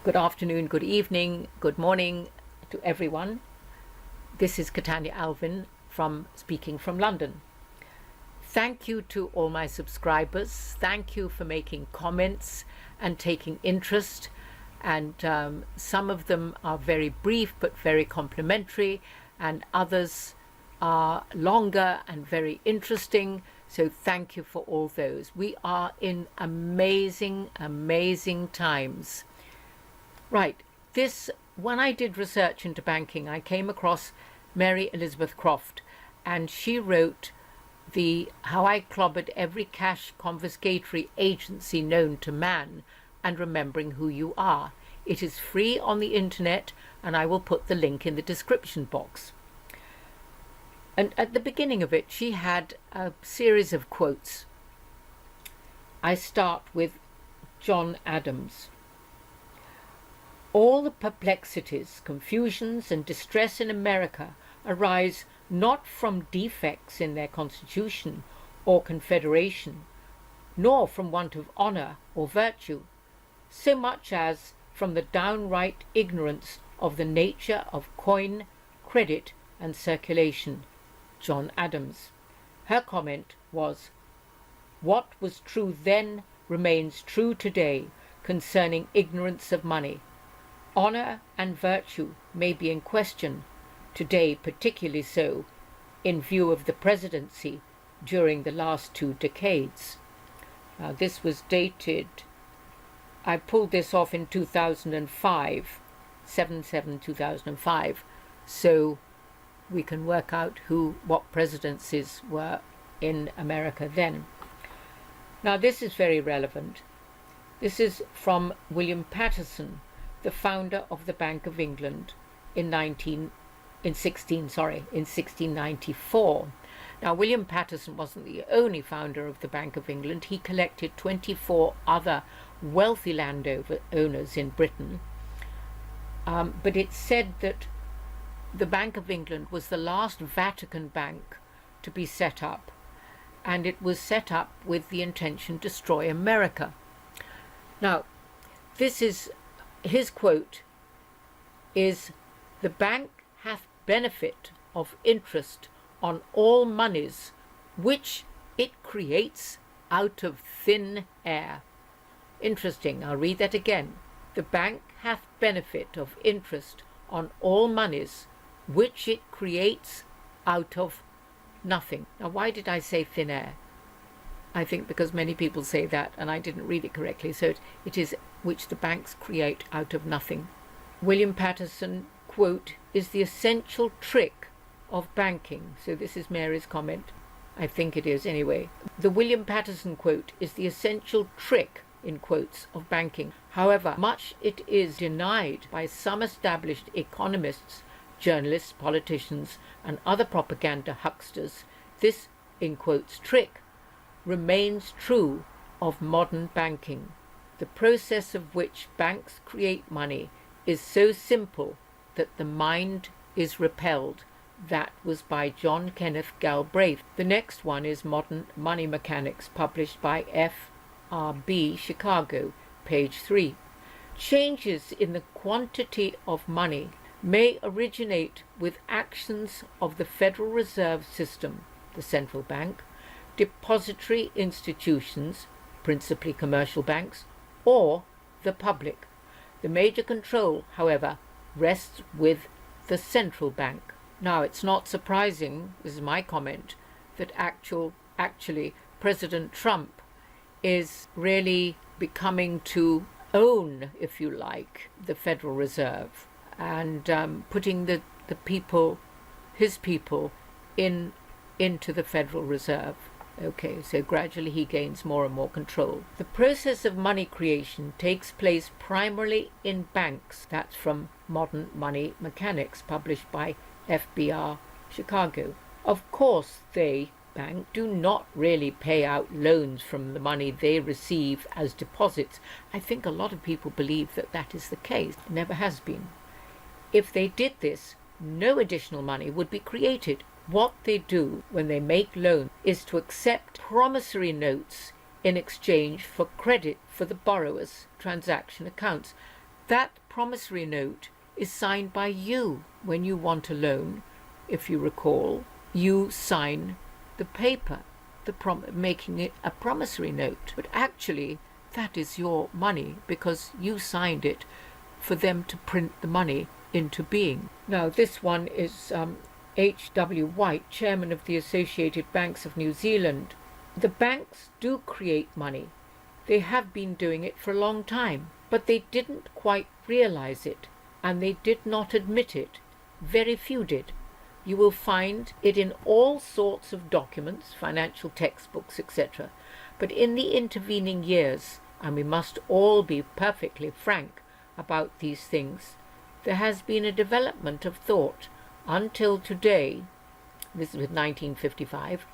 Good afternoon, good evening, good morning to everyone. This is Katanya Alvin speaking from London. Thank you to all my subscribers. Thank you for making comments and taking interest. And some of them are very brief but very complimentary, and others are longer and very interesting. So thank you for all those. We are in amazing, amazing times. Right, when I did research into banking, I came across Mary Elizabeth Croft, and she wrote How I Clobbered Every Cash-Confiscatory Agency Known to Man and Remembering Who You Are. It is free on the internet, and I will put the link in the description box. And at the beginning of it, she had a series of quotes. I start with John Adams. All the perplexities, confusions, and distress in America arise not from defects in their constitution or confederation, nor from want of honour or virtue, so much as from the downright ignorance of the nature of coin, credit, and circulation. John Adams. Her comment was, "What was true then remains true today concerning ignorance of money. Honour and virtue may be in question, today particularly so, in view of the presidency during the last 2 decades." This was dated, I pulled this off in 2005, 7/7/2005, so we can work out what presidencies were in America then. Now this is very relevant. This is from William Paterson, the founder of the Bank of England in 1694. Now, William Paterson wasn't the only founder of the Bank of England. He collected 24 other wealthy landowners in Britain. But it's said that the Bank of England was the last Vatican bank to be set up, and it was set up with the intention to destroy America. Now, his quote is, "The bank hath benefit of interest on all monies which it creates out of thin air." Interesting, I'll read that again. "The bank hath benefit of interest on all monies which it creates out of nothing." Now, why did I say thin air? I think because many people say that, and I didn't read it correctly. So it is which the banks create out of nothing. William Paterson, quote, "is the essential trick of banking." So this is Mary's comment. I think it is anyway. The William Paterson quote is the essential trick, in quotes, of banking. However much it is denied by some established economists, journalists, politicians, and other propaganda hucksters, this, in quotes, trick remains true of modern banking. The process of which banks create money is so simple that the mind is repelled. That was by John Kenneth Galbraith. The next one is Modern Money Mechanics, published by FRB Chicago, page 3. Changes in the quantity of money may originate with actions of the Federal Reserve System, the central bank, depository institutions, principally commercial banks, or the public. The major control, however, rests with the central bank. Now, it's not surprising, this is my comment, that actually President Trump is really becoming to own, if you like, the Federal Reserve, and putting the people, his people, into the Federal Reserve. Okay, so gradually he gains more and more control. The process of money creation takes place primarily in banks. That's from Modern Money Mechanics, published by FBR Chicago. Of course, bank do not really pay out loans from the money they receive as deposits. I think a lot of people believe that that is the case. It never has been. If they did this, no additional money would be created. What they do when they make loans is to accept promissory notes in exchange for credit for the borrower's transaction accounts. That promissory note is signed by you when you want a loan. If you recall, you sign the paper, making it a promissory note. But actually, that is your money because you signed it for them to print the money into being. Now, this one is H.W. White, chairman of the Associated Banks of New Zealand. The banks do create money. They have been doing it for a long time, but they didn't quite realize it, and they did not admit it. Very few did. You will find it in all sorts of documents, financial textbooks, etc. But in the intervening years, and we must all be perfectly frank about these things, there has been a development of thought. Until today, this is with 1955,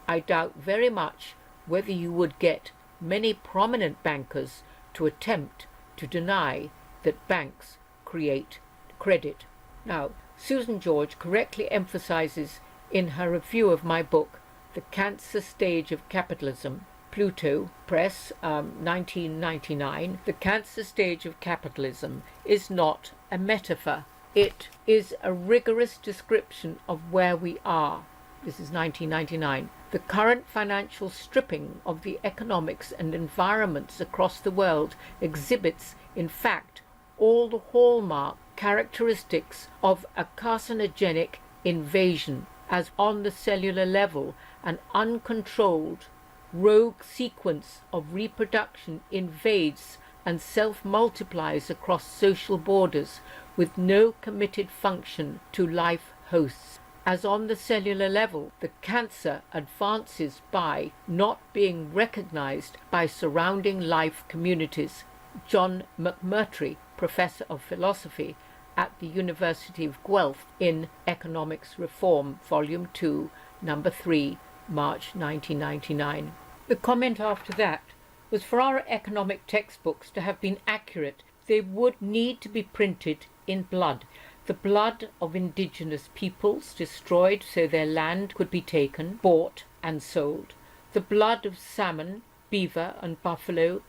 I doubt very much whether you would get many prominent bankers to attempt to deny that banks create credit. Now, Susan George correctly emphasizes in her review of my book, The Cancer Stage of Capitalism, Pluto Press, 1999, the cancer stage of capitalism is not a metaphor. It is a rigorous description of where we are. This is 1999. The current financial stripping of the economics and environments across the world exhibits, in fact, all the hallmark characteristics of a carcinogenic invasion, as on the cellular level an uncontrolled rogue sequence of reproduction invades and self-multiplies across social borders with no committed function to life hosts. As on the cellular level, the cancer advances by not being recognized by surrounding life communities. John McMurtry, Professor of Philosophy at the University of Guelph in Economics Reform, Volume 2, Number 3, March 1999. The comment after that was, for our economic textbooks to have been accurate, they would need to be printed in blood. The blood of indigenous peoples destroyed so their land could be taken, bought and sold. The blood of salmon, beaver and buffalo,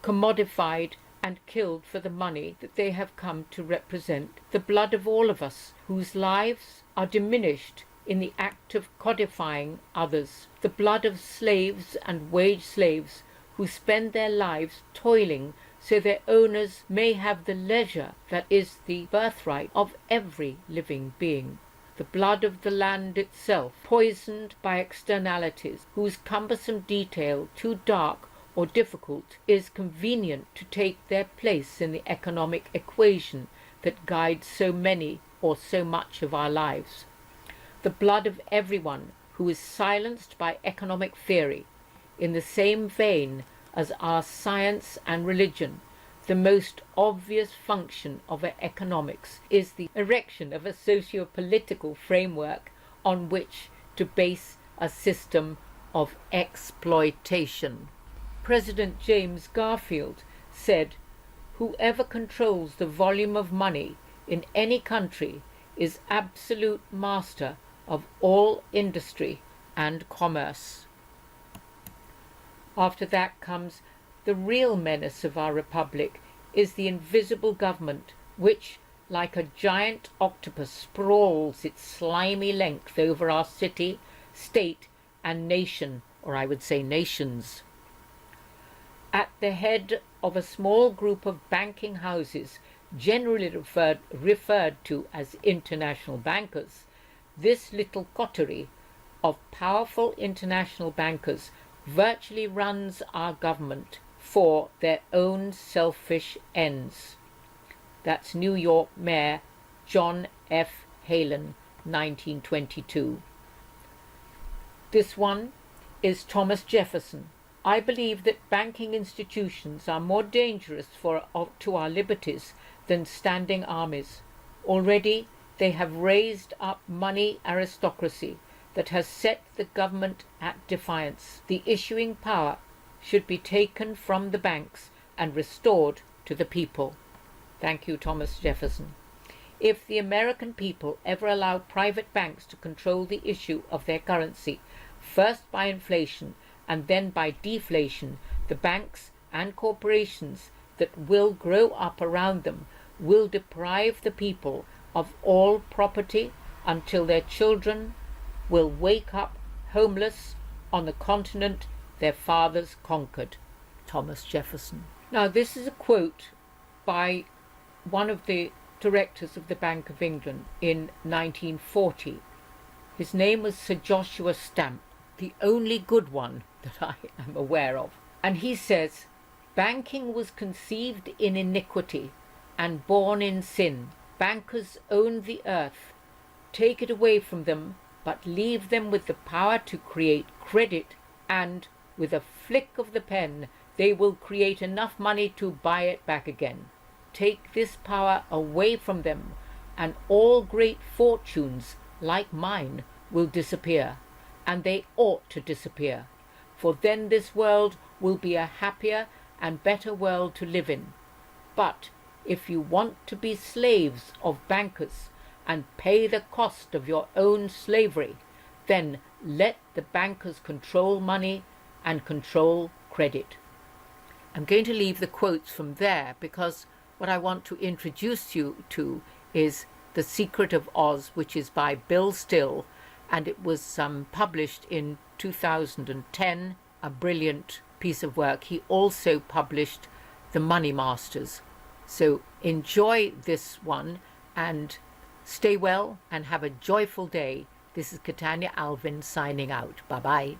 commodified and killed for the money that they have come to represent. The blood of all of us whose lives are diminished in the act of codifying others. The blood of slaves and wage slaves who spend their lives toiling so their owners may have the leisure that is the birthright of every living being. The blood of the land itself, poisoned by externalities, whose cumbersome detail, too dark or difficult, is convenient to take their place in the economic equation that guides so many or so much of our lives. The blood of everyone who is silenced by economic theory, in the same vein as our science and religion. The most obvious function of economics is the erection of a socio-political framework on which to base a system of exploitation. President James Garfield said, "Whoever controls the volume of money in any country is absolute master of all industry and commerce." After that comes the real menace of our republic is the invisible government, which, like a giant octopus, sprawls its slimy length over our city, state, and nation, or I would say nations. At the head of a small group of banking houses, generally referred to as international bankers, this little coterie of powerful international bankers virtually runs our government for their own selfish ends. That's New York Mayor John F. Halen, 1922. This one is Thomas Jefferson. "I believe that banking institutions are more dangerous to our liberties than standing armies. Already they have raised up money aristocracy that has set the government at defiance. The issuing power should be taken from the banks and restored to the people." Thank you, Thomas Jefferson. If the American people ever allow private banks to control the issue of their currency, first by inflation and then by deflation, the banks and corporations that will grow up around them will deprive the people of all property until their children will wake up homeless on the continent their fathers conquered. Thomas Jefferson. Now, this is a quote by one of the directors of the Bank of England in 1940. His name was Sir Joshua Stamp, the only good one that I am aware of. And he says, "Banking was conceived in iniquity and born in sin. Bankers own the earth. Take it away from them, but leave them with the power to create credit, and with a flick of the pen they will create enough money to buy it back again. Take this power away from them, and all great fortunes like mine will disappear, and they ought to disappear, for then this world will be a happier and better world to live in. But if you want to be slaves of bankers and pay the cost of your own slavery, then let the bankers control money and control credit." I'm going to leave the quotes from there because what I want to introduce you to is The Secret of Oz, which is by Bill Still, and it was published in 2010, a brilliant piece of work. He also published The Money Masters. So enjoy this one and stay well and have a joyful day. This is Catania Alvin signing out. Bye-bye.